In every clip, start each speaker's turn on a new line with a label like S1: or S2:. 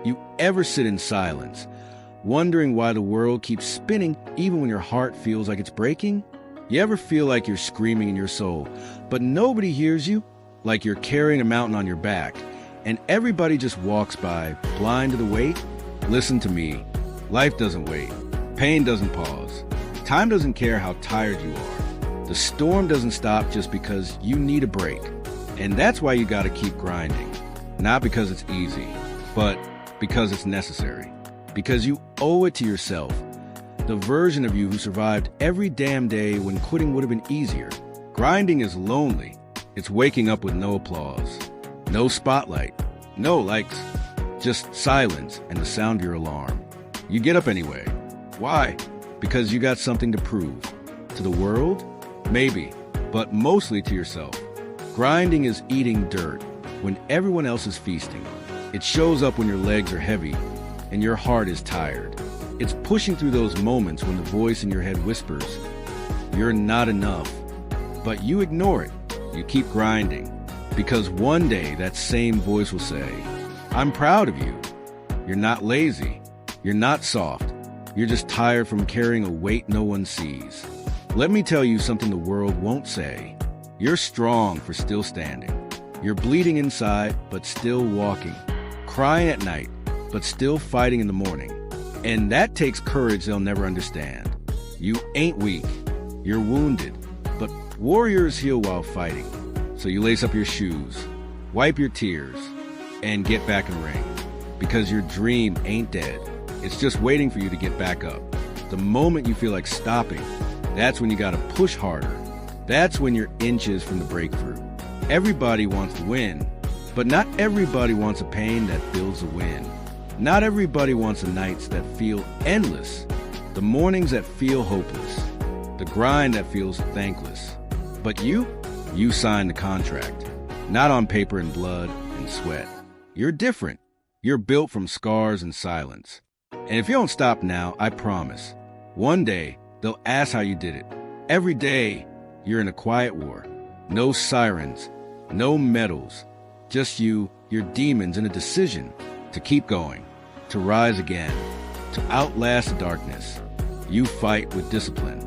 S1: You ever sit in silence, wondering why the world keeps spinning even when your heart feels like it's breaking? You ever feel like you're screaming in your soul, but nobody hears you? Like you're carrying a mountain on your back, and everybody just walks by, blind to the weight? Listen to me. Life doesn't wait. Pain doesn't pause. Time doesn't care how tired you are. The storm doesn't stop just because you need a break. And that's why you gotta keep grinding. Not because it's easy, but because it's necessary. Because you owe it to yourself. The version of you who survived every damn day when quitting would have been easier. Grinding is lonely. It's waking up with no applause, no spotlight, no likes, just silence and the sound of your alarm. You get up anyway. Why? Because you got something to prove. To the world? Maybe, but mostly to yourself. Grinding is eating dirt when everyone else is feasting. It shows up when your legs are heavy and your heart is tired. It's pushing through those moments when the voice in your head whispers, "You're not enough." But you ignore it. You keep grinding. Because one day that same voice will say, "I'm proud of you. You're not lazy. You're not soft. You're just tired from carrying a weight no one sees." Let me tell you something the world won't say. You're strong for still standing. You're bleeding inside, but still walking. Crying at night, but still fighting in the morning. And that takes courage they'll never understand. You ain't weak. You're wounded. But warriors heal while fighting. So you lace up your shoes, wipe your tears, and get back in the ring. Because your dream ain't dead. It's just waiting for you to get back up. The moment you feel like stopping, that's when you gotta push harder. That's when you're inches from the breakthrough. Everybody wants to win, but not everybody wants a pain that builds a win. Not everybody wants the nights that feel endless, the mornings that feel hopeless, the grind that feels thankless. But you signed the contract, not on paper and blood and sweat. You're different. You're built from scars and silence. And if you don't stop now, I promise, one day they'll ask how you did it. Every day you're in a quiet war. No sirens, no medals, just you, your demons, and a decision to keep going, to rise again, to outlast the darkness. You fight with discipline,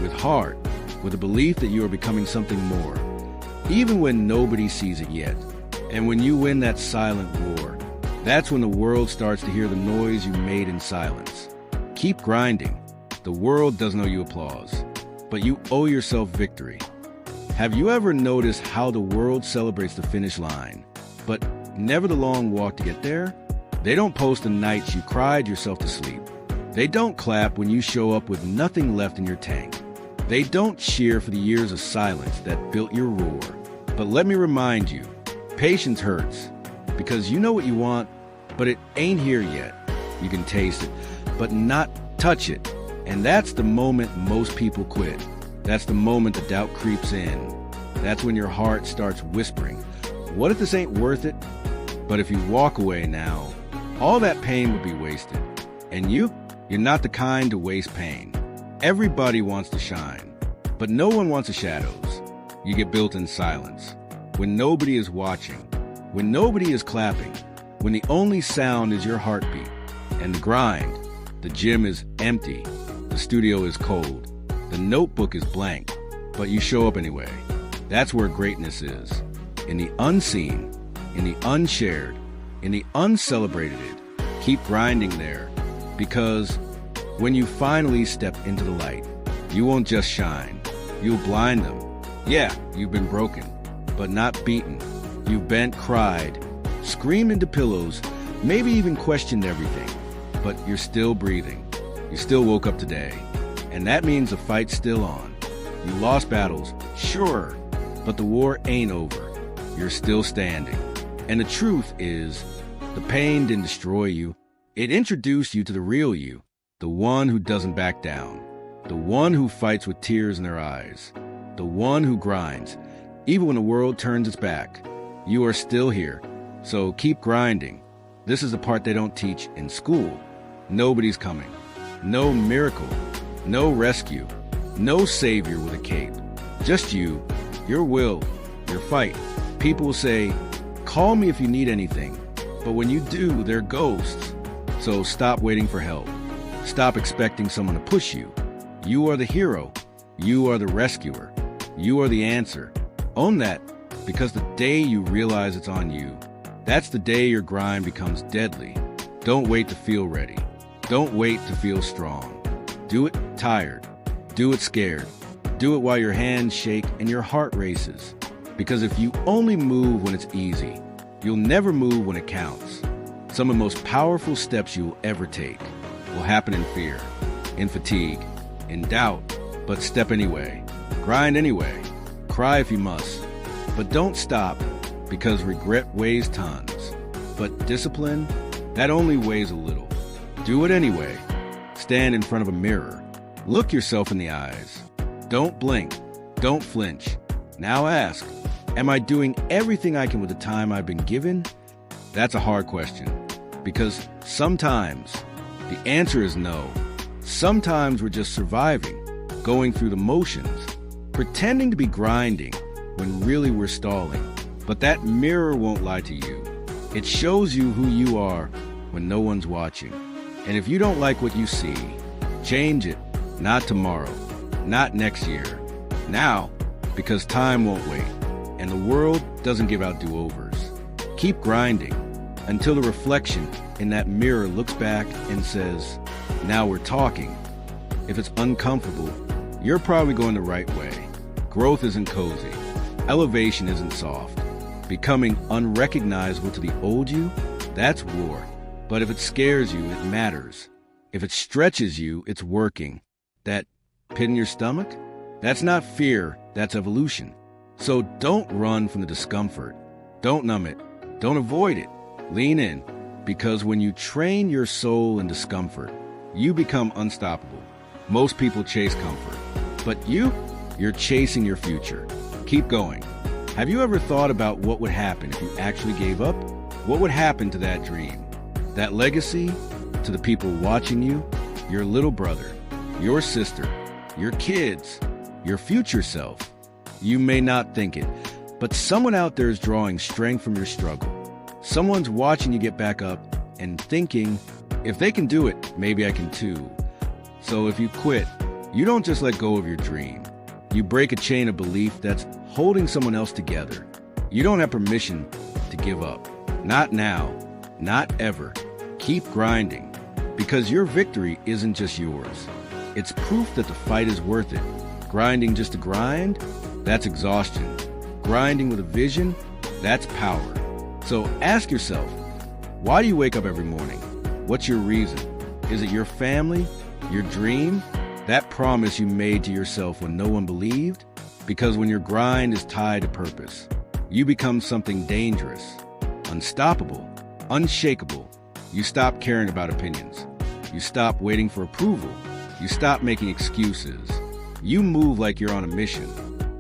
S1: with heart, with a belief that you are becoming something more, even when nobody sees it yet. And when you win that silent war, that's when the world starts to hear the noise you made in silence. Keep grinding. The world doesn't owe you applause, but you owe yourself victory. Have you ever noticed how the world celebrates the finish line, but never the long walk to get there? They don't post the nights you cried yourself to sleep. They don't clap when you show up with nothing left in your tank. They don't cheer for the years of silence that built your roar. But let me remind you, patience hurts, because you know what you want, but it ain't here yet. You can taste it, but not touch it. And that's the moment most people quit. That's the moment the doubt creeps in. That's when your heart starts whispering, what if this ain't worth it? But if you walk away now, all that pain would be wasted. And you're not the kind to waste pain. Everybody wants to shine, but no one wants the shadows. You get built in silence, when nobody is watching, when nobody is clapping, when the only sound is your heartbeat. And the grind, the gym is empty, the studio is cold, the notebook is blank, but you show up anyway. That's where greatness is. In the unseen, in the unshared, in the uncelebrated. Keep grinding there, because when you finally step into the light, you won't just shine, you'll blind them. Yeah, you've been broken, but not beaten. You've bent, cried, screamed into pillows, maybe even questioned everything, but you're still breathing. You still woke up today, and that means the fight's still on. You lost battles, sure, but the war ain't over. You're still standing. And the truth is, the pain didn't destroy you. It introduced you to the real you, the one who doesn't back down, the one who fights with tears in their eyes, the one who grinds, even when the world turns its back. You are still here, so keep grinding. This is the part they don't teach in school. Nobody's coming. No miracle, no rescue, no savior with a cape. Just you, your will, your fight. People will say, call me if you need anything. But when you do, they're ghosts. So stop waiting for help. Stop expecting someone to push you. You are the hero. You are the rescuer. You are the answer. Own that, because the day you realize it's on you, that's the day your grind becomes deadly. Don't wait to feel ready. Don't wait to feel strong. Do it tired. Do it scared. Do it while your hands shake and your heart races. Because if you only move when it's easy, you'll never move when it counts. Some of the most powerful steps you'll ever take will happen in fear, in fatigue, in doubt, but step anyway. Grind anyway. Cry if you must. But don't stop, because regret weighs tons. But discipline, that only weighs a little. Do it anyway. Stand in front of a mirror. Look yourself in the eyes. Don't blink. Don't flinch. Now ask, am I doing everything I can with the time I've been given? That's a hard question, because sometimes the answer is no. Sometimes we're just surviving, going through the motions, pretending to be grinding when really we're stalling. But that mirror won't lie to you. It shows you who you are when no one's watching. And if you don't like what you see, change it. Not tomorrow, not next year. Now, because time won't wait, and the world doesn't give out do-overs. Keep grinding until the reflection in that mirror looks back and says, now we're talking. If it's uncomfortable, you're probably going the right way. Growth isn't cozy. Elevation isn't soft. Becoming unrecognizable to the old you, that's war. But if it scares you, it matters. If it stretches you, it's working. That pit in your stomach? That's not fear, that's evolution. So don't run from the discomfort. Don't numb it. Don't avoid it. Lean in, because when you train your soul in discomfort, you become unstoppable. Most people chase comfort, but you're chasing your future. Keep going. Have you ever thought about what would happen if you actually gave up? What would happen to that dream? That legacy? To the people watching you? Your little brother, your sister, your kids, your future self? You may not think it, but someone out there is drawing strength from your struggle. Someone's watching you get back up and thinking, if they can do it, maybe I can too. So if you quit, you don't just let go of your dream. You break a chain of belief that's holding someone else together. You don't have permission to give up. Not now, not ever. Keep grinding, because your victory isn't just yours. It's proof that the fight is worth it. Grinding just to grind? That's exhaustion. Grinding with a vision? That's power. So ask yourself, why do you wake up every morning? What's your reason? Is it your family? Your dream? That promise you made to yourself when no one believed? Because when your grind is tied to purpose, you become something dangerous, unstoppable, unshakable. You stop caring about opinions. You stop waiting for approval. You stop making excuses. You move like you're on a mission,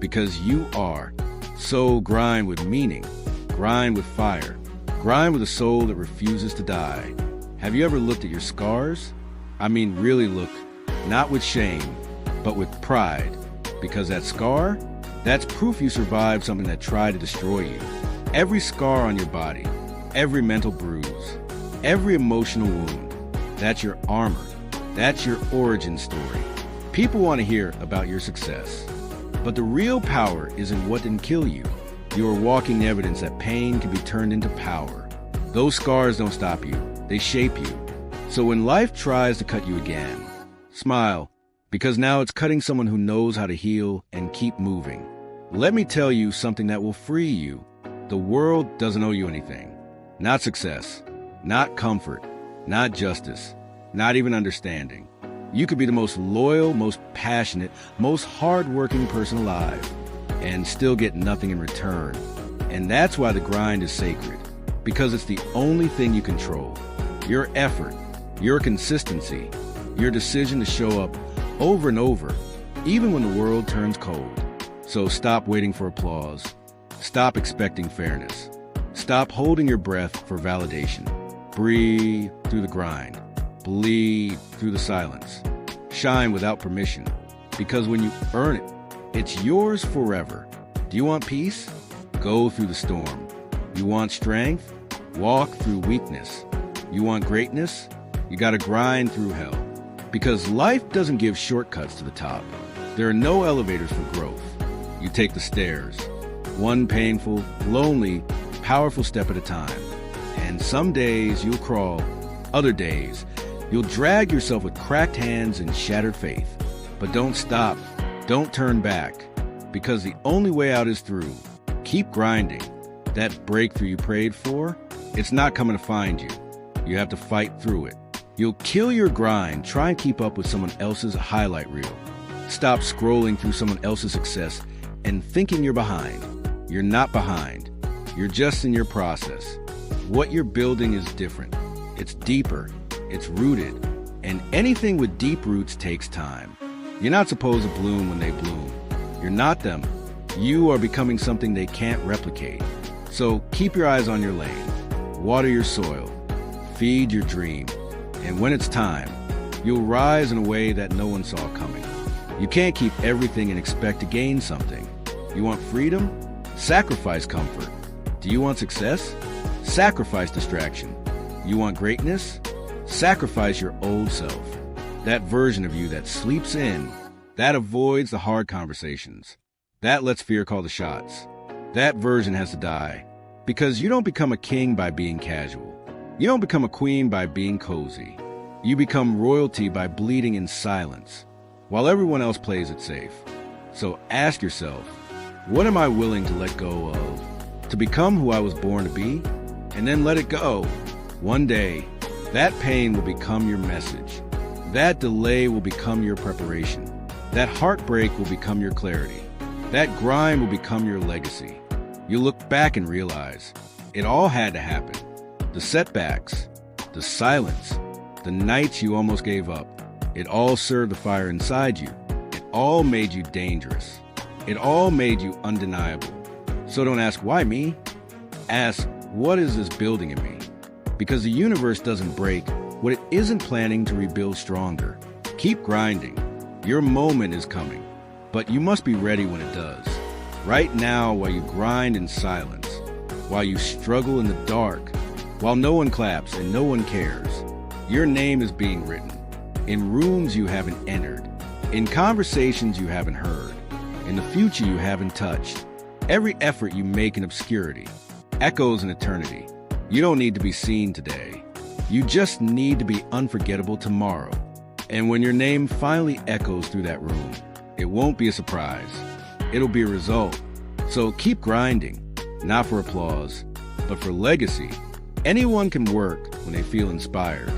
S1: because you are. So grind with meaning. Grind with fire. Grind with a soul that refuses to die. Have you ever looked at your scars? I mean, really look, not with shame, but with pride. Because that scar, that's proof you survived something that tried to destroy you. Every scar on your body, every mental bruise, every emotional wound, that's your armor. That's your origin story. People want to hear about your success. But the real power is in what didn't kill you. You are walking evidence that pain can be turned into power. Those scars don't stop you. They shape you. So when life tries to cut you again, smile, because now it's cutting someone who knows how to heal and keep moving. Let me tell you something that will free you. The world doesn't owe you anything. Not success, not comfort, not justice, not even understanding. You could be the most loyal, most passionate, most hardworking person alive and still get nothing in return. And that's why the grind is sacred, because it's the only thing you control. Your effort, your consistency, your decision to show up over and over, even when the world turns cold. So stop waiting for applause. Stop expecting fairness. Stop holding your breath for validation. Breathe through the grind. Bleed through the silence. Shine without permission, because when you earn it, it's yours forever. Do you want peace? Go through the storm. You want strength? walk through weakness. You want greatness? You gotta grind through hell. Because life doesn't give shortcuts to the top. There are no elevators for growth. You take the stairs, one painful, lonely, powerful step at a time. And some days you'll crawl, other days you'll drag yourself with cracked hands and shattered faith. But don't stop, don't turn back, because the only way out is through. Keep grinding. That breakthrough you prayed for, it's not coming to find you. You have to fight through it. You'll kill your grind, try and keep up with someone else's highlight reel. Stop scrolling through someone else's success and thinking you're behind. You're not behind. You're just in your process. What you're building is different. It's deeper. It's rooted. And anything with deep roots takes time. You're not supposed to bloom when they bloom. You're not them. You are becoming something they can't replicate. So keep your eyes on your lane. Water your soil. Feed your dream. And when it's time, you'll rise in a way that no one saw coming. You can't keep everything and expect to gain something. You want freedom? Sacrifice comfort. Do you want success? Sacrifice distraction. You want greatness? Sacrifice your old self. That version of you that sleeps in, that avoids the hard conversations, that lets fear call the shots. That version has to die. Because you don't become a king by being casual. You don't become a queen by being cozy. You become royalty by bleeding in silence, while everyone else plays it safe. So ask yourself, what am I willing to let go of? To become who I was born to be? And then let it go. One day, that pain will become your message. That delay will become your preparation. That heartbreak will become your clarity. That grind will become your legacy. You look back and realize, it all had to happen. The setbacks, the silence, the nights you almost gave up, it all served the fire inside you. It all made you dangerous. It all made you undeniable. So don't ask, why me? Ask, what is this building in me? Because the universe doesn't break what it isn't planning to rebuild stronger. Keep grinding. Your moment is coming, but you must be ready when it does. Right now, while you grind in silence, while you struggle in the dark, while no one claps and no one cares, your name is being written. In rooms you haven't entered, in conversations you haven't heard, in the future you haven't touched. Every effort you make in obscurity echoes in eternity. You don't need to be seen today. You just need to be unforgettable tomorrow. And when your name finally echoes through that room, it won't be a surprise. It'll be a result. So keep grinding, not for applause, but for legacy. Anyone can work when they feel inspired.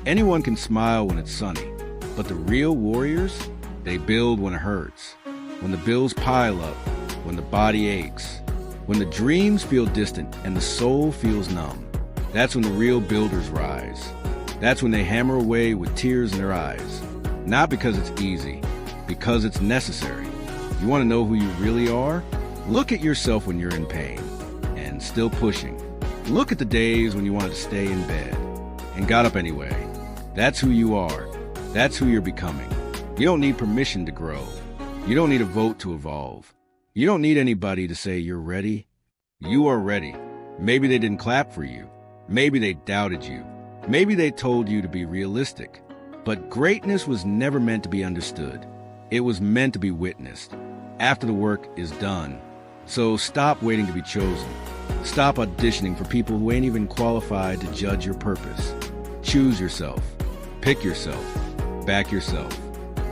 S1: Anyone can smile when it's sunny. But the real warriors, they build when it hurts. When the bills pile up, when the body aches, when the dreams feel distant and the soul feels numb. That's when the real builders rise. That's when they hammer away with tears in their eyes. Not because it's easy, because it's necessary. You want to know who you really are? Look at yourself when you're in pain and still pushing. Look at the days when you wanted to stay in bed and got up anyway. That's who you are. That's who you're becoming. You don't need permission to grow. You don't need a vote to evolve. You don't need anybody to say you're ready. You are ready. Maybe they didn't clap for you. Maybe they doubted you. Maybe they told you to be realistic. But greatness was never meant to be understood. It was meant to be witnessed. After the work is done. So stop waiting to be chosen. Stop auditioning for people who ain't even qualified to judge your purpose. Choose yourself. Pick yourself. Back yourself.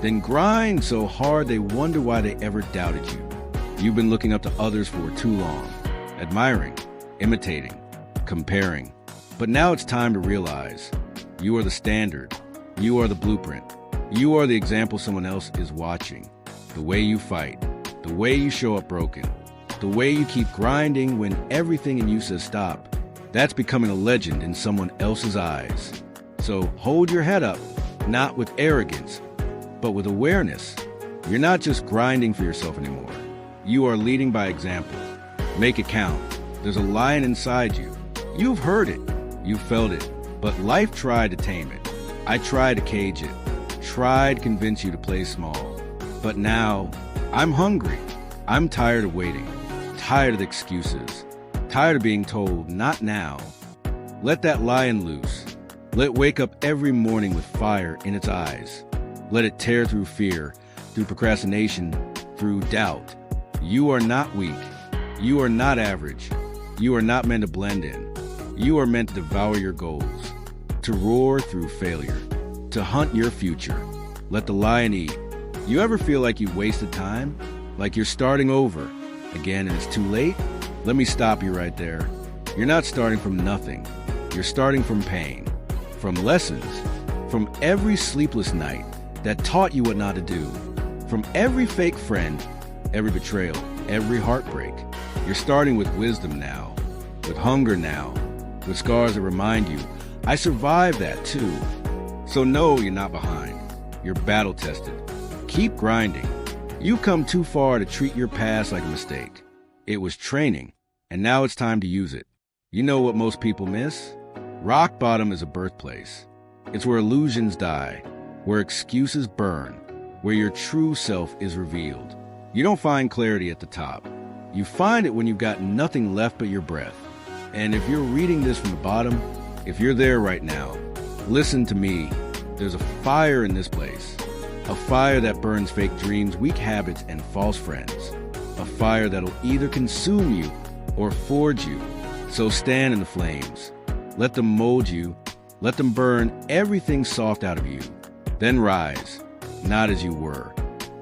S1: Then grind so hard they wonder why they ever doubted you. You've been looking up to others for too long. Admiring, imitating, comparing. But now it's time to realize you are the standard. You are the blueprint. You are the example someone else is watching. The way you fight. The way you show up broken. The way you keep grinding when everything in you says stop. That's becoming a legend in someone else's eyes. So hold your head up, not with arrogance, but with awareness. You're not just grinding for yourself anymore. You are leading by example. Make it count. There's a lion inside you. You've heard it. You've felt it. But life tried to tame it. I tried to cage it. Tried to convince you to play small. But now, I'm hungry. I'm tired of waiting. Tired of the excuses. Tired of being told, not now. Let that lion loose. Let it wake up every morning with fire in its eyes. Let it tear through fear, through procrastination, through doubt. You are not weak. You are not average. You are not meant to blend in. You are meant to devour your goals, to roar through failure, to hunt your future. Let the lion eat. You ever feel like you wasted time? Like you're starting over again and it's too late? Let me stop you right there. You're not starting from nothing. You're starting from pain, from lessons, from every sleepless night that taught you what not to do, from every fake friend, every betrayal, every heartbreak. You're starting with wisdom now, with hunger now, with scars that remind you, I survived that too. So no, you're not behind. You're battle tested. Keep grinding. You've come too far to treat your past like a mistake. It was training, and now it's time to use it. You know what most people miss? Rock bottom is a birthplace. It's where illusions die, where excuses burn, where your true self is revealed. You don't find clarity at the top. You find it when you've got nothing left but your breath. And if you're reading this from the bottom, if you're there right now, listen to me. There's a fire in this place. A fire that burns fake dreams, weak habits, and false friends. A fire that'll either consume you or forge you. So stand in the flames. Let them mold you. Let them burn everything soft out of you. Then rise, not as you were,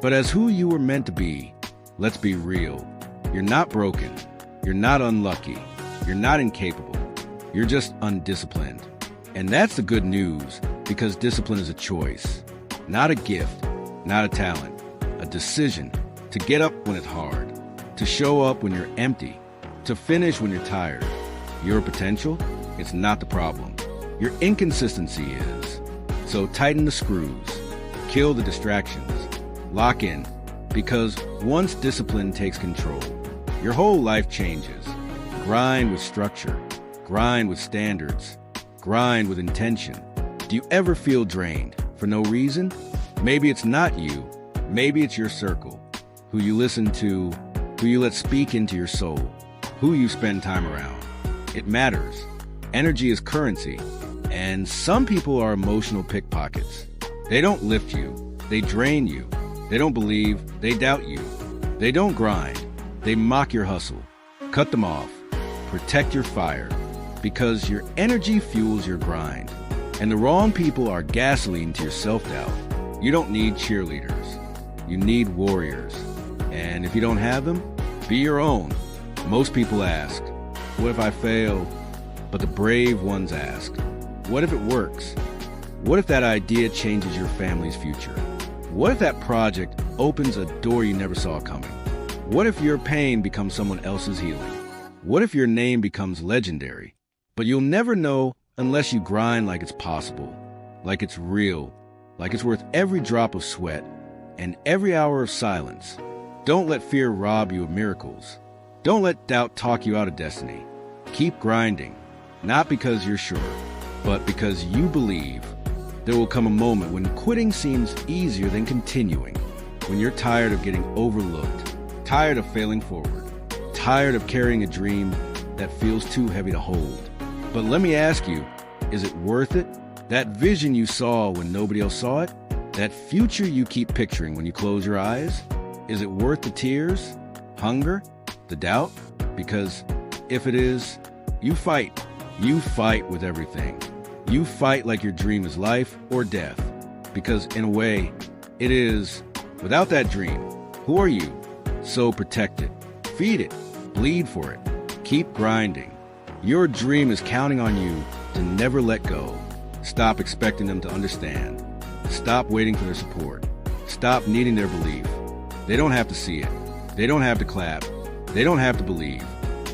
S1: but as who you were meant to be. Let's be real. You're not broken. You're not unlucky. You're not incapable. You're just undisciplined. And that's the good news, because discipline is a choice, not a gift, not a talent, a decision to get up when it's hard, to show up when you're empty, to finish when you're tired. Your potential, it's not the problem. Your inconsistency is. So tighten the screws, kill the distractions, lock in, because once discipline takes control, your whole life changes. Grind with structure, grind with standards, grind with intention. Do you ever feel drained for no reason? Maybe it's not you. Maybe it's your circle, who you listen to, who you let speak into your soul, who you spend time around. It matters. Energy is currency, and some people are emotional pickpockets. They don't lift you. They drain you. They don't believe. They doubt you. They don't grind. They mock your hustle. Cut them off. Protect your fire, because your energy fuels your grind. And the wrong people are gasoline to your self-doubt. You don't need cheerleaders. You need warriors. And if you don't have them, be your own. Most people ask, what if I fail? But the brave ones ask, what if it works? What if that idea changes your family's future? What if that project opens a door you never saw coming? What if your pain becomes someone else's healing? What if your name becomes legendary? But you'll never know unless you grind like it's possible, like it's real, like it's worth every drop of sweat and every hour of silence. Don't let fear rob you of miracles. Don't let doubt talk you out of destiny. Keep grinding, not because you're sure, but because you believe. There will come a moment when quitting seems easier than continuing, when you're tired of getting overlooked, tired of failing forward, tired of carrying a dream that feels too heavy to hold. But let me ask you, is it worth it? That vision you saw when nobody else saw it? That future you keep picturing when you close your eyes? Is it worth the tears, hunger, the doubt? Because if it is, you fight. You fight with everything. You fight like your dream is life or death. Because in a way, it is. Without that dream, who are you? So protect it. Feed it. Bleed for it. Keep grinding. Your dream is counting on you to never let go. Stop expecting them to understand. Stop waiting for their support. Stop needing their belief. They don't have to see it. They don't have to clap. They don't have to believe.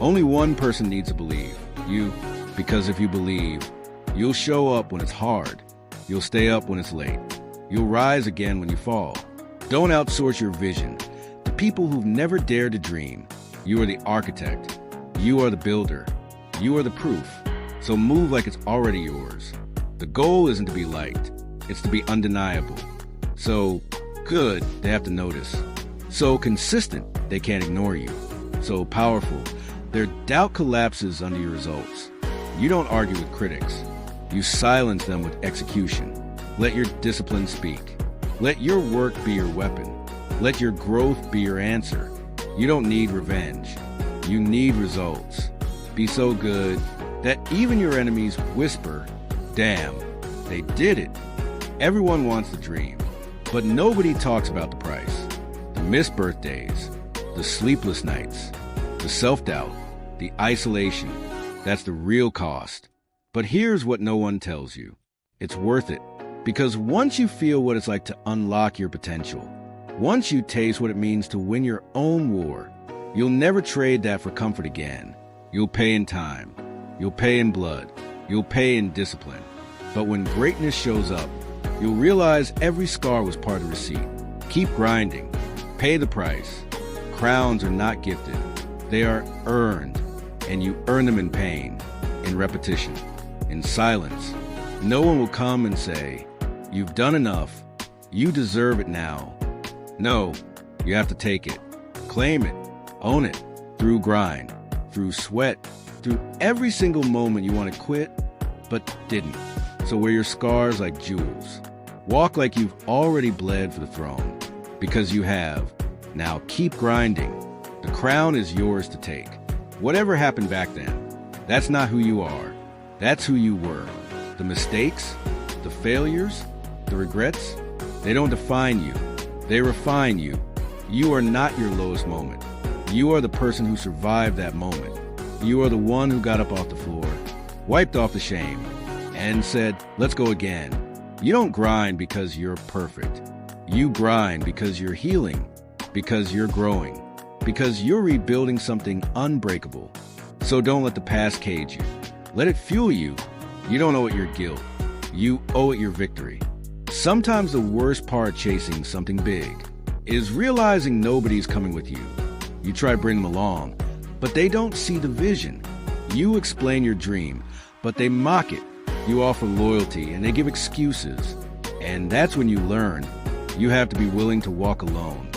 S1: Only one person needs to believe. You. Because if you believe, you'll show up when it's hard. You'll stay up when it's late. You'll rise again when you fall. Don't outsource your vision to people who've never dared to dream. You are the architect. You are the builder. You are the proof. So move like it's already yours. The goal isn't to be liked. It's to be undeniable. So good, they have to notice. So consistent, they can't ignore you. So powerful, their doubt collapses under your results. You don't argue with critics. You silence them with execution. Let your discipline speak. Let your work be your weapon. Let your growth be your answer. You don't need revenge. You need results. Be so good that even your enemies whisper, "Damn, they did it." Everyone wants the dream, but nobody talks about the price. The missed birthdays, the sleepless nights, the self-doubt, the isolation. That's the real cost. But here's what no one tells you. It's worth it. Because once you feel what it's like to unlock your potential, once you taste what it means to win your own war, you'll never trade that for comfort again. You'll pay in time. You'll pay in blood. You'll pay in discipline. But when greatness shows up, you'll realize every scar was part of the receipt. Keep grinding. Pay the price. Crowns are not gifted. They are earned. And you earn them in pain, in repetition, in silence. No one will come and say, "You've done enough. You deserve it now." No, you have to take it. Claim it. Own it. Through grind. Through sweat. Through every single moment you want to quit, but didn't. So wear your scars like jewels. Walk like you've already bled for the throne. Because you have. Now keep grinding. The crown is yours to take. Whatever happened back then, that's not who you are. That's who you were. The mistakes, the failures, the regrets, they don't define you. They refine you. You are not your lowest moment. You are the person who survived that moment. You are the one who got up off the floor, wiped off the shame, and said, "Let's go again." You don't grind because you're perfect. You grind because you're healing, because you're growing, because you're rebuilding something unbreakable. So don't let the past cage you. Let it fuel you. You don't owe it your guilt. You owe it your victory. Sometimes the worst part chasing something big is realizing nobody's coming with you. You try to bring them along, but they don't see the vision. You explain your dream, but they mock it. You offer loyalty, and they give excuses. And that's when you learn you have to be willing to walk alone.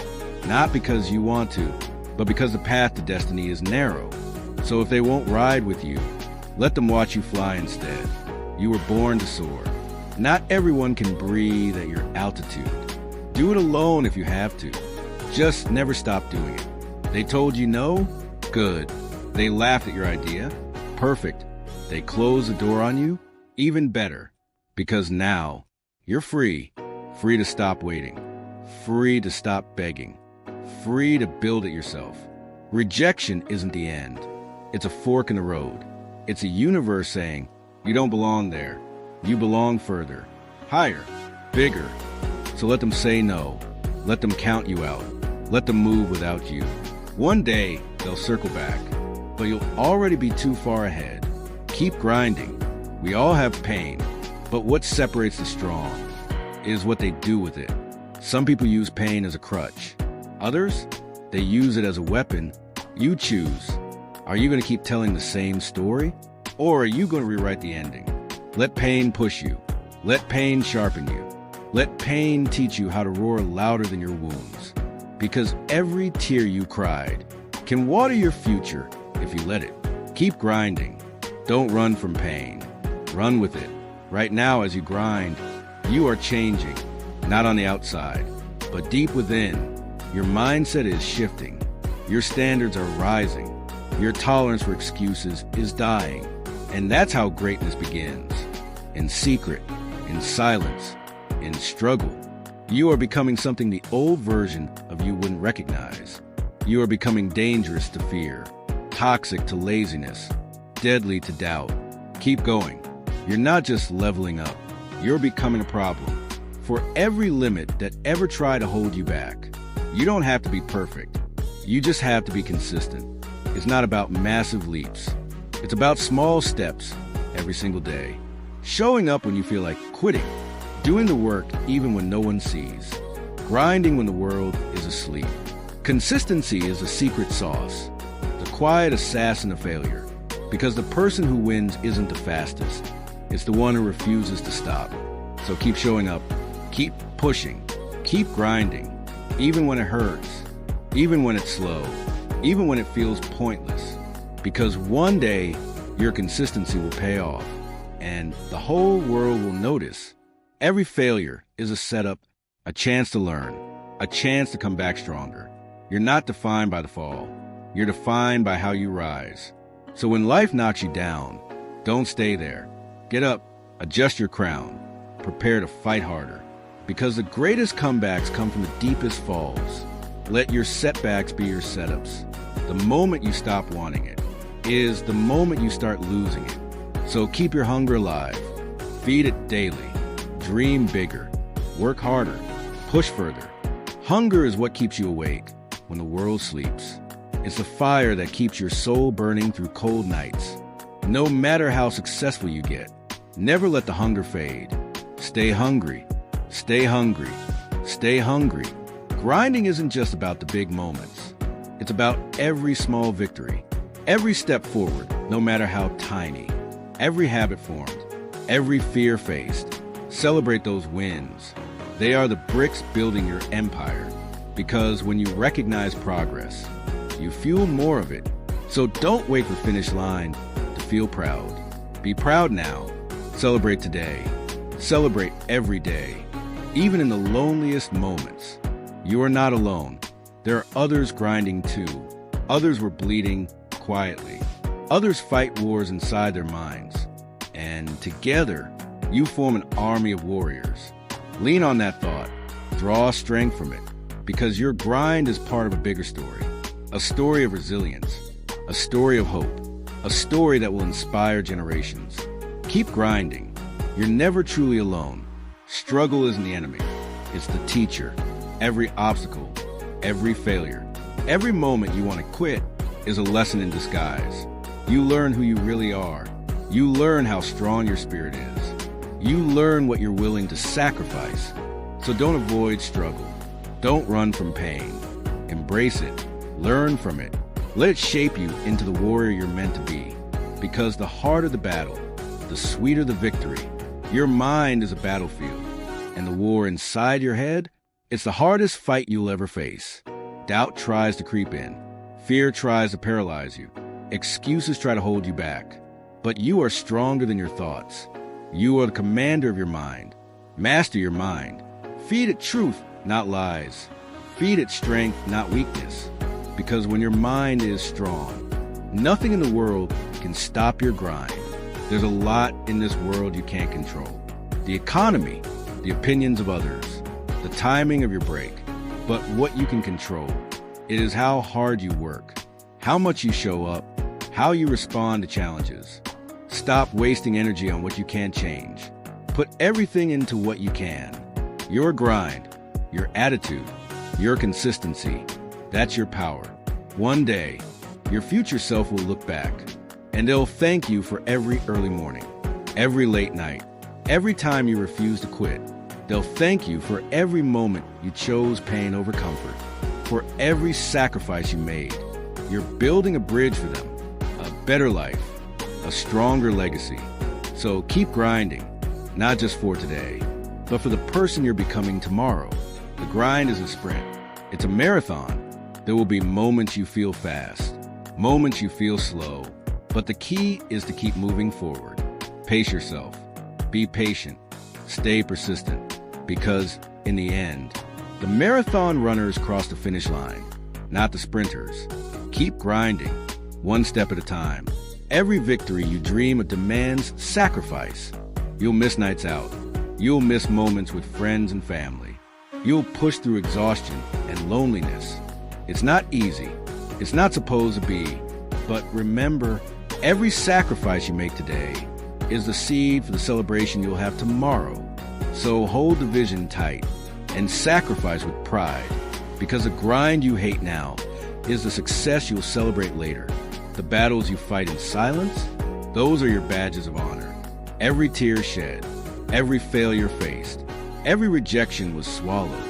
S1: Not because you want to, but because the path to destiny is narrow. So if they won't ride with you, let them watch you fly instead. You were born to soar. Not everyone can breathe at your altitude. Do it alone if you have to. Just never stop doing it. They told you no? Good. They laughed at your idea? Perfect. They closed the door on you? Even better. Because now, you're free. Free to stop waiting. Free to stop begging. Free to build it yourself. Rejection isn't the end. It's a fork in the road. It's a universe saying, you don't belong there. You belong further, higher, bigger. So let them say no. Let them count you out. Let them move without you. One day, they'll circle back, but you'll already be too far ahead. Keep grinding. We all have pain, but what separates the strong is what they do with it. Some people use pain as a crutch. Others, they use it as a weapon. You choose. Are you going to keep telling the same story? Or are you going to rewrite the ending? Let pain push you. Let pain sharpen you. Let pain teach you how to roar louder than your wounds. Because every tear you cried can water your future if you let it. Keep grinding. Don't run from pain. Run with it. Right now, as you grind, you are changing. Not on the outside, but deep within. Your mindset is shifting. Your standards are rising. Your tolerance for excuses is dying. And that's how greatness begins. In secret, in silence, in struggle. You are becoming something the old version of you wouldn't recognize. You are becoming dangerous to fear, toxic to laziness, deadly to doubt. Keep going. You're not just leveling up. You're becoming a problem. For every limit that ever tried to hold you back, you don't have to be perfect. You just have to be consistent. It's not about massive leaps. It's about small steps every single day. Showing up when you feel like quitting. Doing the work even when no one sees. Grinding when the world is asleep. Consistency is a secret sauce. The quiet assassin of failure. Because the person who wins isn't the fastest. It's the one who refuses to stop. So keep showing up. Keep pushing. Keep grinding. Even when it hurts. Even when it's slow. Even when it feels pointless. Because one day, your consistency will pay off, and the whole world will notice. Every failure is a setup, a chance to learn, a chance to come back stronger. You're not defined by the fall. You're defined by how you rise. So when life knocks you down, don't stay there. Get up, adjust your crown, prepare to fight harder. Because the greatest comebacks come from the deepest falls. Let your setbacks be your setups. The moment you stop wanting it is the moment you start losing it. So keep your hunger alive. Feed it daily. Dream bigger. Work harder. Push further. Hunger is what keeps you awake when the world sleeps. It's the fire that keeps your soul burning through cold nights. No matter how successful you get, never let the hunger fade. Stay hungry. Stay hungry. Stay hungry. Grinding isn't just about the big moments. It's about every small victory. Every step forward, no matter how tiny. Every habit formed. Every fear faced. Celebrate those wins. They are the bricks building your empire. Because when you recognize progress, you fuel more of it. So don't wait for the finish line to feel proud. Be proud now. Celebrate today. Celebrate every day. Even in the loneliest moments. You are not alone. There are others grinding too. Others were bleeding quietly. Others fight wars inside their minds. And together, you form an army of warriors. Lean on that thought. Draw strength from it. Because your grind is part of a bigger story. A story of resilience. A story of hope. A story that will inspire generations. Keep grinding. You're never truly alone. Struggle isn't the enemy. It's the teacher. Every obstacle, every failure, every moment you want to quit is a lesson in disguise. You learn who you really are. You learn how strong your spirit is. You learn what you're willing to sacrifice. So don't avoid struggle. Don't run from pain. Embrace it. Learn from it. Let it shape you into the warrior you're meant to be. Because the harder the battle, the sweeter the victory. Your mind is a battlefield, and the war inside your head, it's the hardest fight you'll ever face. Doubt tries to creep in. Fear tries to paralyze you. Excuses try to hold you back. But you are stronger than your thoughts. You are the commander of your mind. Master your mind. Feed it truth, not lies. Feed it strength, not weakness. Because when your mind is strong, nothing in the world can stop your grind. There's a lot in this world you can't control. The economy, the opinions of others, the timing of your break. But what you can control, it is how hard you work, how much you show up, how you respond to challenges. Stop wasting energy on what you can't change. Put everything into what you can. Your grind, your attitude, your consistency, that's your power. One day, your future self will look back, and they'll thank you for every early morning, every late night, every time you refuse to quit. They'll thank you for every moment you chose pain over comfort, for every sacrifice you made. You're building a bridge for them, a better life, a stronger legacy. So keep grinding, not just for today, but for the person you're becoming tomorrow. The grind is a sprint. It's a marathon. There will be moments you feel fast, moments you feel slow, but the key is to keep moving forward. Pace yourself. Be patient. Stay persistent. Because in the end, the marathon runners cross the finish line, not the sprinters. Keep grinding, one step at a time. Every victory you dream of demands sacrifice. You'll miss nights out. You'll miss moments with friends and family. You'll push through exhaustion and loneliness. It's not easy. It's not supposed to be. But remember, every sacrifice you make today is the seed for the celebration you'll have tomorrow. So hold the vision tight and sacrifice with pride, because the grind you hate now is the success you'll celebrate later. The battles you fight in silence, those are your badges of honor. Every tear shed, every failure faced, every rejection was swallowed.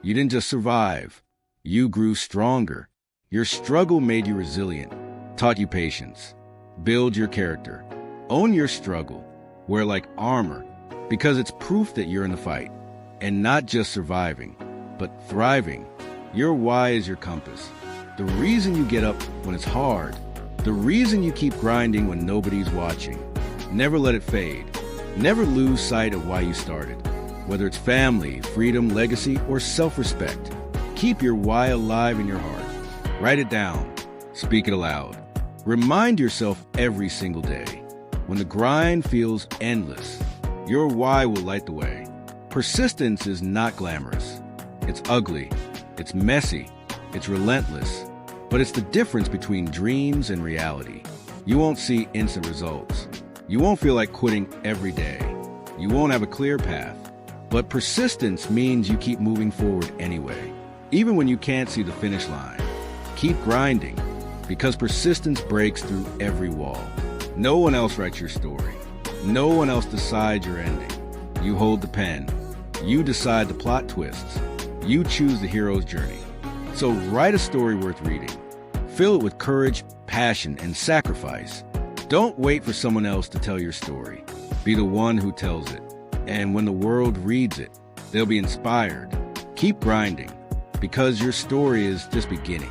S1: You didn't just survive, you grew stronger. Your struggle made you resilient, taught you patience. Build your character. Own your struggle. Wear like armor, because it's proof that you're in the fight. And not just surviving, but thriving. Your why is your compass. The reason you get up when it's hard. The reason you keep grinding when nobody's watching. Never let it fade. Never lose sight of why you started. Whether it's family, freedom, legacy, or self-respect, keep your why alive in your heart. Write it down. Speak it aloud. Remind yourself every single day. When the grind feels endless, your why will light the way. Persistence is not glamorous. It's ugly. It's messy. It's relentless. But it's the difference between dreams and reality. You won't see instant results. You won't feel like quitting every day. You won't have a clear path. But persistence means you keep moving forward anyway, even when you can't see the finish line. Keep grinding, because persistence breaks through every wall. No one else writes your story. No one else decides your ending. You hold the pen. You decide the plot twists. You choose the hero's journey. So write a story worth reading. Fill it with courage, passion, and sacrifice. Don't wait for someone else to tell your story. Be the one who tells it. And when the world reads it, they'll be inspired. Keep grinding, because your story is just beginning.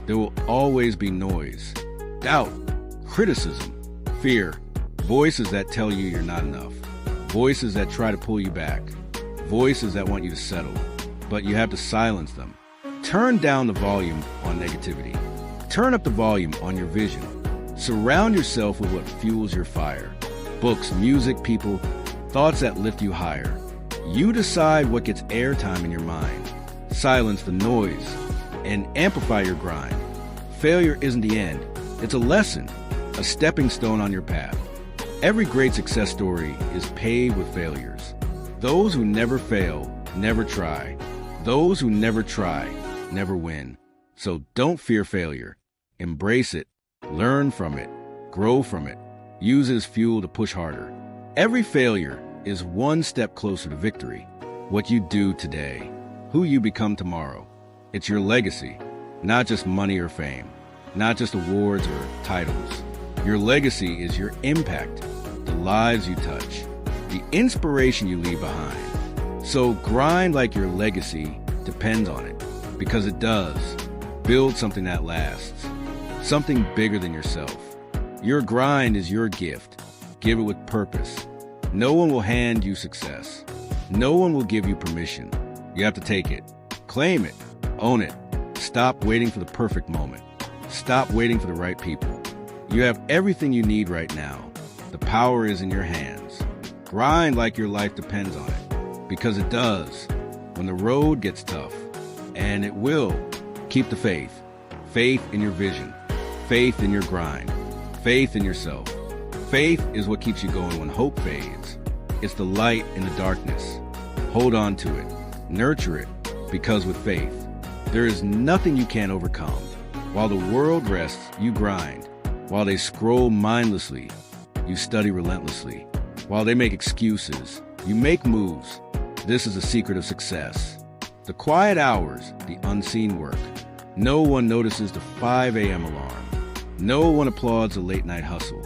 S1: There will always be noise, doubt, criticism, fear, voices that tell you you're not enough, voices that try to pull you back, voices that want you to settle, but you have to silence them. Turn down the volume on negativity. Turn up the volume on your vision. Surround yourself with what fuels your fire. Books, music, people, thoughts that lift you higher. You decide what gets airtime in your mind. Silence the noise and amplify your grind. Failure isn't the end. It's a lesson, a stepping stone on your path. Every great success story is paved with failures. Those who never fail, never try. Those who never try, never win. So don't fear failure. Embrace it. Learn from it. Grow from it. Use it as fuel to push harder. Every failure is one step closer to victory. What you do today, who you become tomorrow. It's your legacy, not just money or fame, not just awards or titles. Your legacy is your impact, the lives you touch, the inspiration you leave behind. So grind like your legacy depends on it, because it does. Build something that lasts, something bigger than yourself. Your grind is your gift. Give it with purpose. No one will hand you success. No one will give you permission. You have to take it. Claim it. Own it. Stop waiting for the perfect moment. Stop waiting for the right people. You have everything you need right now. The power is in your hands. Grind like your life depends on it, because it does. When the road gets tough, and it will, keep the faith. Faith in your vision. Faith in your grind. Faith in yourself. Faith is what keeps you going when hope fades. It's the light in the darkness. Hold on to it. Nurture it, because with faith, there is nothing you can't overcome. While the world rests, you grind. While they scroll mindlessly, you study relentlessly. While they make excuses, you make moves. This is the secret of success. The quiet hours, the unseen work. No one notices the 5 a.m. alarm. No one applauds the late night hustle.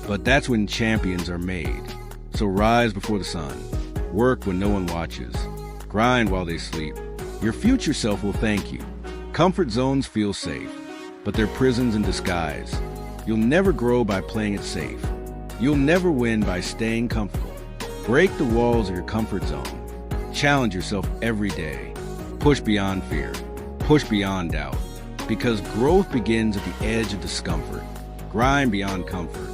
S1: But that's when champions are made. So rise before the sun. Work when no one watches. Grind while they sleep. Your future self will thank you. Comfort zones feel safe, but they're prisons in disguise. You'll never grow by playing it safe. You'll never win by staying comfortable. Break the walls of your comfort zone. Challenge yourself every day. Push beyond fear. Push beyond doubt. Because growth begins at the edge of discomfort. Grind beyond comfort.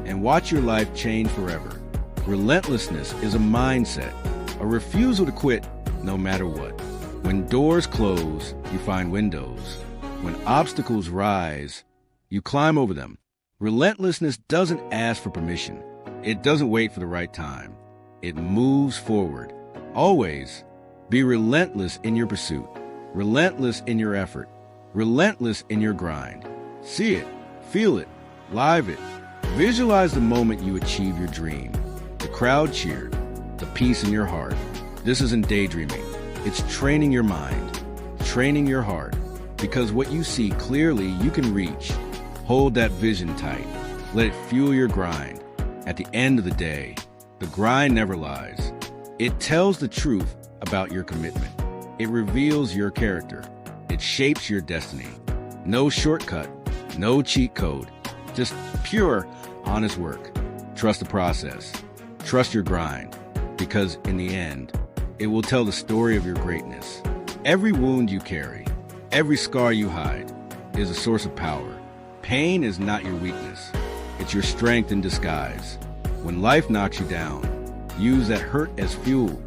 S1: And watch your life change forever. Relentlessness is a mindset, a refusal to quit no matter what. When doors close, you find windows. When obstacles rise, you climb over them. Relentlessness doesn't ask for permission. It doesn't wait for the right time. It moves forward. Always be relentless in your pursuit, relentless in your effort, relentless in your grind. See it, feel it, live it. Visualize the moment you achieve your dream. The crowd cheered, the peace in your heart. This isn't daydreaming. It's training your mind, training your heart. Because what you see clearly, you can reach. Hold that vision tight. Let it fuel your grind. At the end of the day, the grind never lies. It tells the truth about your commitment. It reveals your character. It shapes your destiny. No shortcut, no cheat code, Just pure, honest work. Trust the process. Trust your grind, because in the end, it will tell the story of your greatness. Every wound you carry, every scar you hide, is a source of power. Pain is not your weakness. It's your strength in disguise. When life knocks you down, use that hurt as fuel.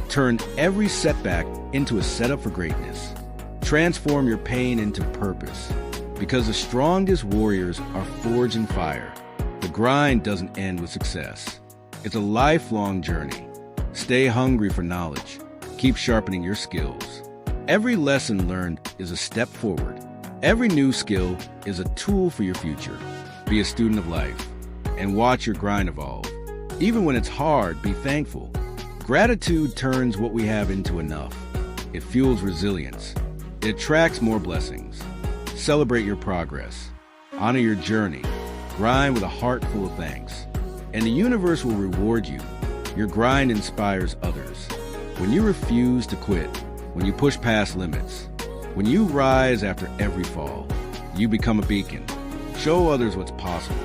S1: Turn every setback into a setup for greatness. Transform your pain into purpose, because the strongest warriors are forged in fire. The grind doesn't end with success. It's a lifelong journey. Stay hungry for knowledge. Keep sharpening your skills. Every lesson learned is a step forward. Every new skill is a tool for your future. Be a student of life and watch your grind evolve. Even when it's hard, be thankful. Gratitude turns what we have into enough. It fuels resilience. It attracts more blessings. Celebrate your progress. Honor your journey. Grind with a heart full of thanks. And the universe will reward you. Your grind inspires others. When you refuse to quit, when you push past limits, when you rise after every fall, you become a beacon. Show others what's possible.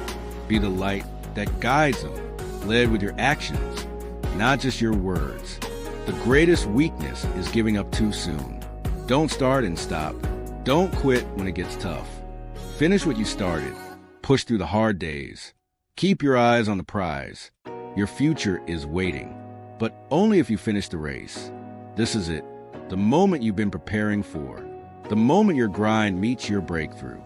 S1: Be the light that guides them, led with your actions, not just your words. The greatest weakness is giving up too soon. Don't start and stop. Don't quit when it gets tough. Finish what you started. Push through the hard days. Keep your eyes on the prize. Your future is waiting, but only if you finish the race. This is it, the moment you've been preparing for, the moment your grind meets your breakthrough.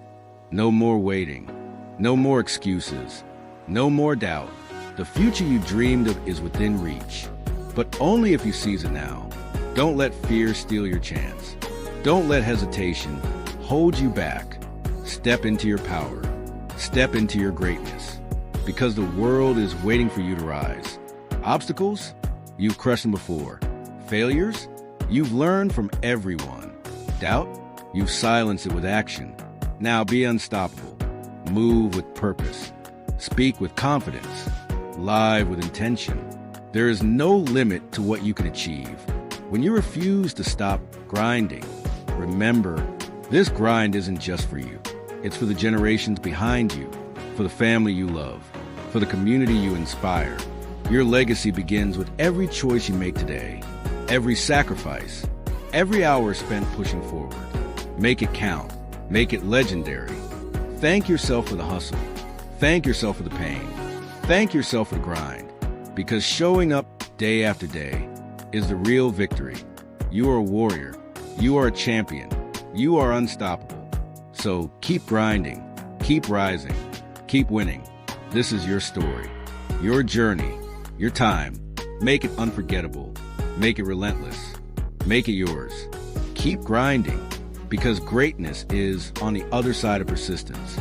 S1: No more waiting, no more excuses, no more doubt. The future you dreamed of is within reach, but only if you seize it now. Don't let fear steal your chance. Don't let hesitation hold you back. Step into your power. Step into your greatness, because the world is waiting for you to rise. Obstacles? You've crushed them before. Failures? You've learned from everyone. Doubt? You've silenced it with action. Now be unstoppable. Move with purpose. Speak with confidence. Live with intention. There is no limit to what you can achieve. When you refuse to stop grinding, remember, this grind isn't just for you. It's for the generations behind you, for the family you love, for the community you inspire. Your legacy begins with every choice you make today, every sacrifice, every hour spent pushing forward. Make it count. Make it legendary. Thank yourself for the hustle. Thank yourself for the pain. Thank yourself for the grind, because showing up day after day is the real victory. You are a warrior. You are a champion. You are unstoppable. So keep grinding, keep rising, keep winning. This is your story, your journey, your time. Make it unforgettable. Make it relentless. Make it yours. Keep grinding, because greatness is on the other side of persistence.